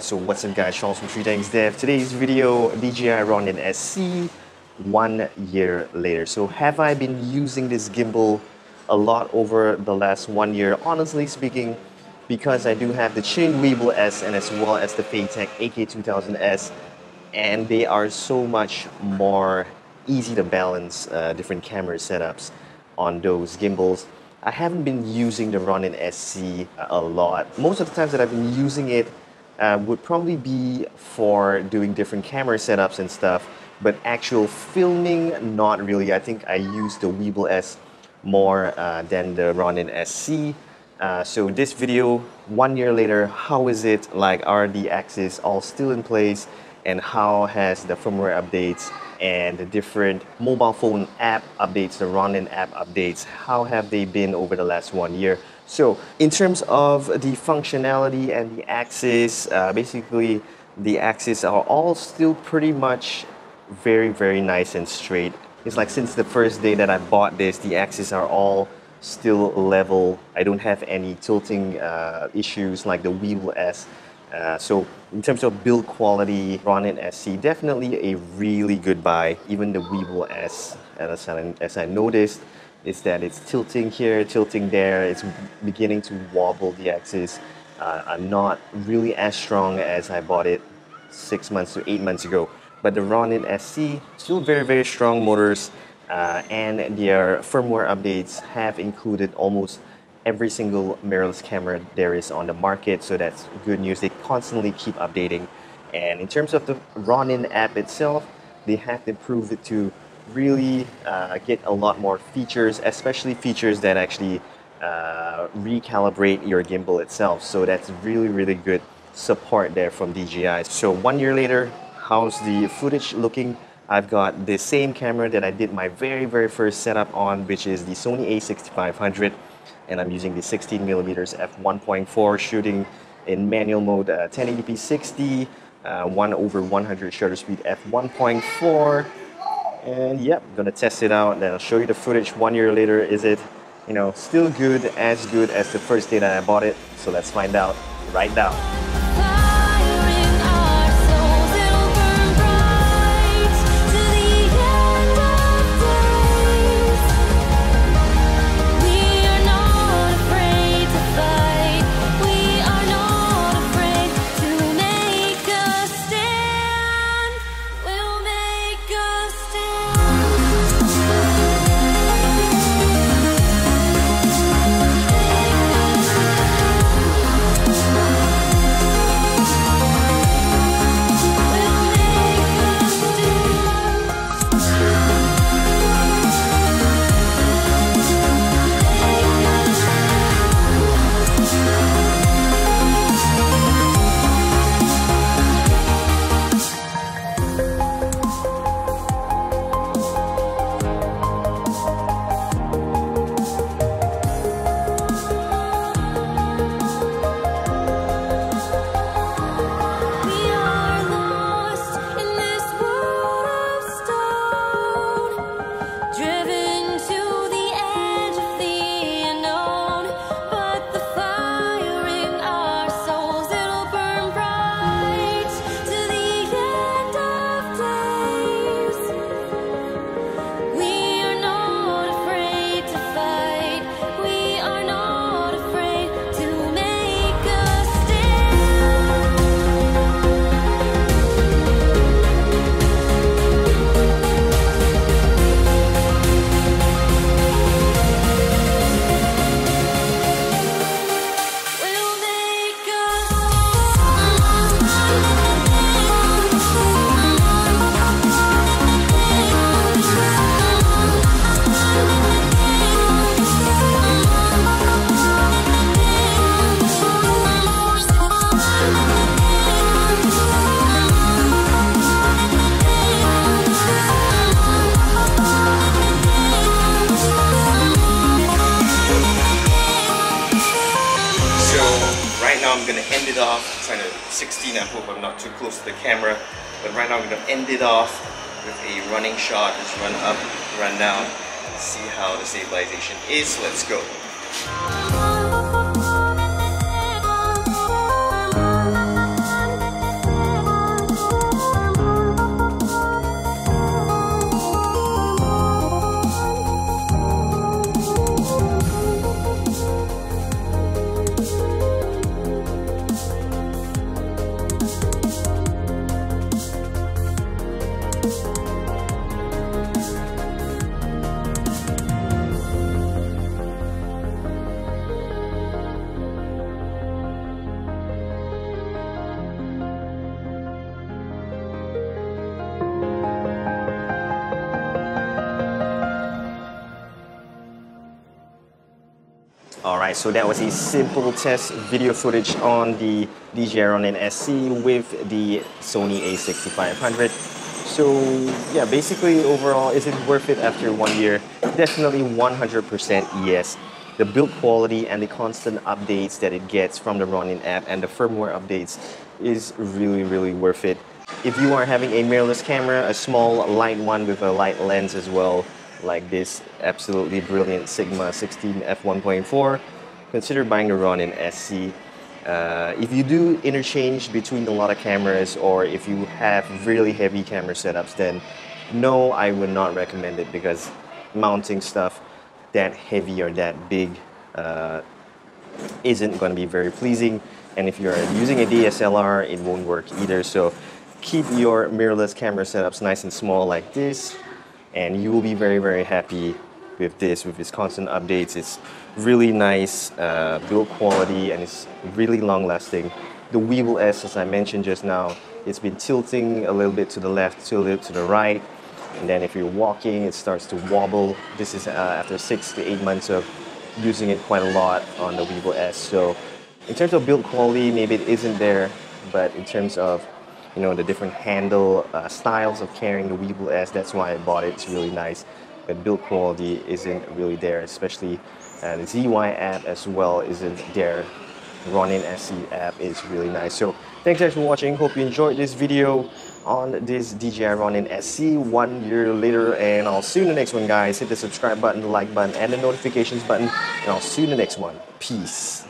Alright, so what's up guys, Charles from treetanks-dev. Today's video, DJI Ronin-SC, 1 year later. So have I been using this gimbal a lot over the last 1 year? Honestly speaking, because I do have the Gimbal S and as well as the Phatek AK2000S, and they are so much more easy to balance different camera setups on those gimbals. I haven't been using the Ronin-SC a lot. Most of the times that I've been using it would probably be for doing different camera setups and stuff, but actual filming, not really. I think I use the Gimbal S more than the Ronin-SC. So this video, 1 year later, how is it? Like, are the axes all still in place? And how has the firmware updates and the different mobile phone app updates, the Ronin app updates, how have they been over the last 1 year? So in terms of the functionality and the axis, basically the axes are all still pretty much very nice and straight. It's like since the first day that I bought this, the axes are all still level. I don't have any tilting issues like the Gimbal S. So in terms of build quality, Ronin-SC definitely a really good buy. Even the Gimbal S, as I noticed, is that it's tilting here, tilting there. It's beginning to wobble. The axis are not really as strong as I bought it 6 months to 8 months ago. But the Ronin-SC, still very strong motors, and their firmware updates have included almost every single mirrorless camera there is on the market, so that's good news. They constantly keep updating. And in terms of the Ronin app itself, they have improved it to really get a lot more features, especially features that actually recalibrate your gimbal itself. So that's really good support there from DJI. So 1 year later, how's the footage looking? I've got the same camera that I did my very first setup on, which is the Sony a6500. And I'm using the 16mm f1.4, shooting in manual mode, 1080p 60, 1/100 shutter speed f1.4. And yep, I'm gonna test it out, then I'll show you the footage 1 year later. Is it, you know, still good as the first day that I bought it? So let's find out right now. I'm going to end it off. I'm trying to 16, I hope I'm not too close to the camera. But right now I'm going to end it off with a running shot. Just run up, run down, see how the stabilization is. Let's go. Alright, so that was a simple test video footage on the DJI Ronin-SC with the Sony a6500. So yeah, basically overall, is it worth it after 1 year? Definitely 100% yes. The build quality and the constant updates that it gets from the Ronin app and the firmware updates is really worth it. If you are having a mirrorless camera, a small light one with a light lens as well, like this absolutely brilliant Sigma 16 f1.4, consider buying the Ronin-SC. If you do interchange between a lot of cameras, or if you have really heavy camera setups, then no, I would not recommend it, because mounting stuff that heavy or that big isn't going to be very pleasing. And if you're using a DSLR, it won't work either. So keep your mirrorless camera setups nice and small like this, and you will be very happy with this, with its constant updates. It's really nice build quality, and it's really long lasting. The Gimbal S, as I mentioned just now, it's been tilting a little bit to the left, tilted to the right, and then if you're walking, it starts to wobble. This is after 6 to 8 months of using it quite a lot on the Gimbal S. So in terms of build quality, maybe it isn't there, but in terms of, you know, the different handle styles of carrying the Gimbal S, that's why I bought it. It's really nice, but build quality isn't really there, especially the ZY app as well isn't there. The Ronin-SC app is really nice. So thanks guys for watching. Hope you enjoyed this video on this DJI Ronin-SC 1 year later, and I'll see you in the next one, guys. Hit the subscribe button, the like button, and the notifications button, and I'll see you in the next one. Peace.